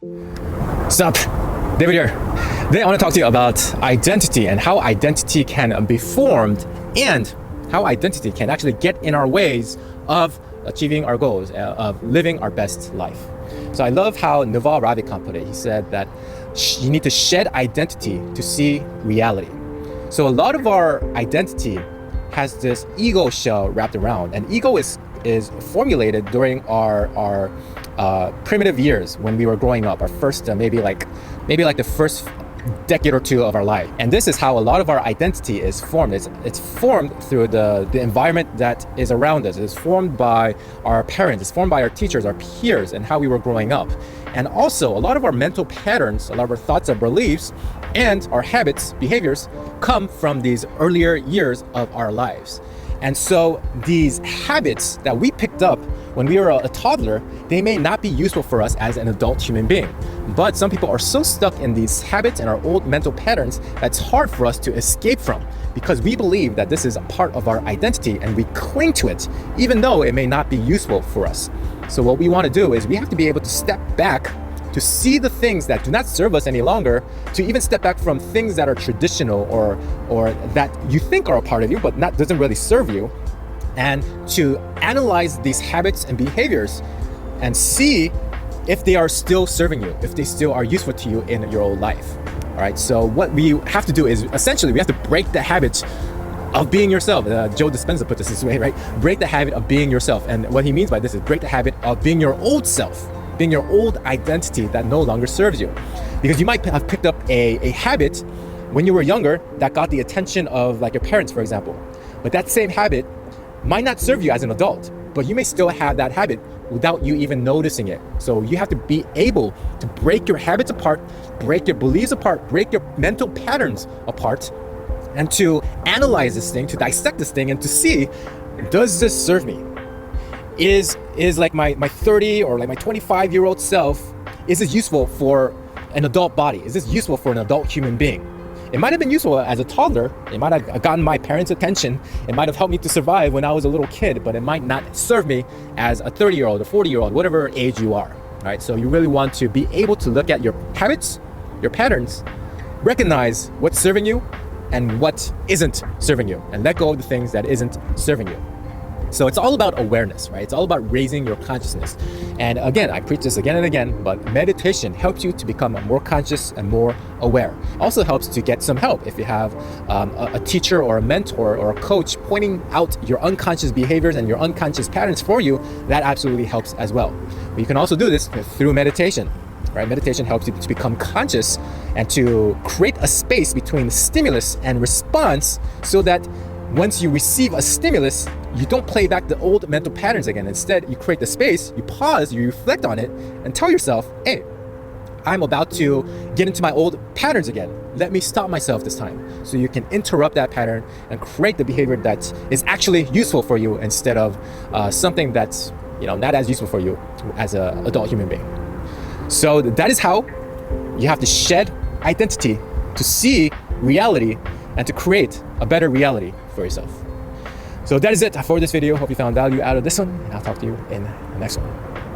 Sup, David here. Today I want to talk to you about identity and how identity can be formed and how identity can actually get in our ways of achieving our goals, of living our best life. So I love how Naval Ravikant put it. He said that you need to shed identity to see reality. So a lot of our identity has this ego shell wrapped around, and ego is formulated during our primitive years when we were growing up, our first maybe like the first decade or two of our life. And this is how a lot of our identity is formed. It's formed through the environment that is around us. It's formed by our parents, it's formed by our teachers, our peers, and how we were growing up. And also a lot of our mental patterns, a lot of our thoughts and beliefs, and our habits, behaviors come from these earlier years of our lives. And so these habits that we picked up when we were a toddler, they may not be useful for us as an adult human being. But some people are so stuck in these habits and our old mental patterns that it's hard for us to escape from, because we believe that this is a part of our identity and we cling to it, even though it may not be useful for us. So what we want to do is we have to be able to step back to see the things that do not serve us any longer, to even step back from things that are traditional or that you think are a part of you but doesn't really serve you, and to analyze these habits and behaviors and see if they are still serving you, if they still are useful to you in your old life. All right, so what we have to do is essentially we have to break the habit of being yourself. Joe Dispenza put this way, right? Break the habit of being yourself. And what he means by this is break the habit of being your old self, being your old identity that no longer serves you. Because you might have picked up a habit when you were younger that got the attention of like your parents, for example. But that same habit might not serve you as an adult, but you may still have that habit without you even noticing it. So you have to be able to break your habits apart, break your beliefs apart, break your mental patterns apart, and to analyze this thing, to dissect this thing, and to see, does this serve me? Is like my 30 or like my 25-year-old self, is this useful for an adult body? Is this useful for an adult human being? It might have been useful as a toddler. It might have gotten my parents' attention. It might have helped me to survive when I was a little kid, but it might not serve me as a 30-year-old, a 40-year-old, whatever age you are. Right? So you really want to be able to look at your habits, your patterns, recognize what's serving you and what isn't serving you, and let go of the things that isn't serving you. So it's all about awareness, right? It's all about raising your consciousness. And again, I preach this again and again, but meditation helps you to become more conscious and more aware. Also helps to get some help. If you have a teacher or a mentor or a coach pointing out your unconscious behaviors and your unconscious patterns for you, that absolutely helps as well. But you can also do this through meditation, right? Meditation helps you to become conscious and to create a space between stimulus and response, so that once you receive a stimulus, you don't play back the old mental patterns again. Instead, you create the space, you pause, you reflect on it, and tell yourself, hey, I'm about to get into my old patterns again. Let me stop myself this time. So you can interrupt that pattern and create the behavior that is actually useful for you, instead of something that's not as useful for you as an adult human being. So that is how you have to shed identity to see reality and to create a better reality for yourself. So that is it for this video. Hope you found value out of this one, and I'll talk to you in the next one.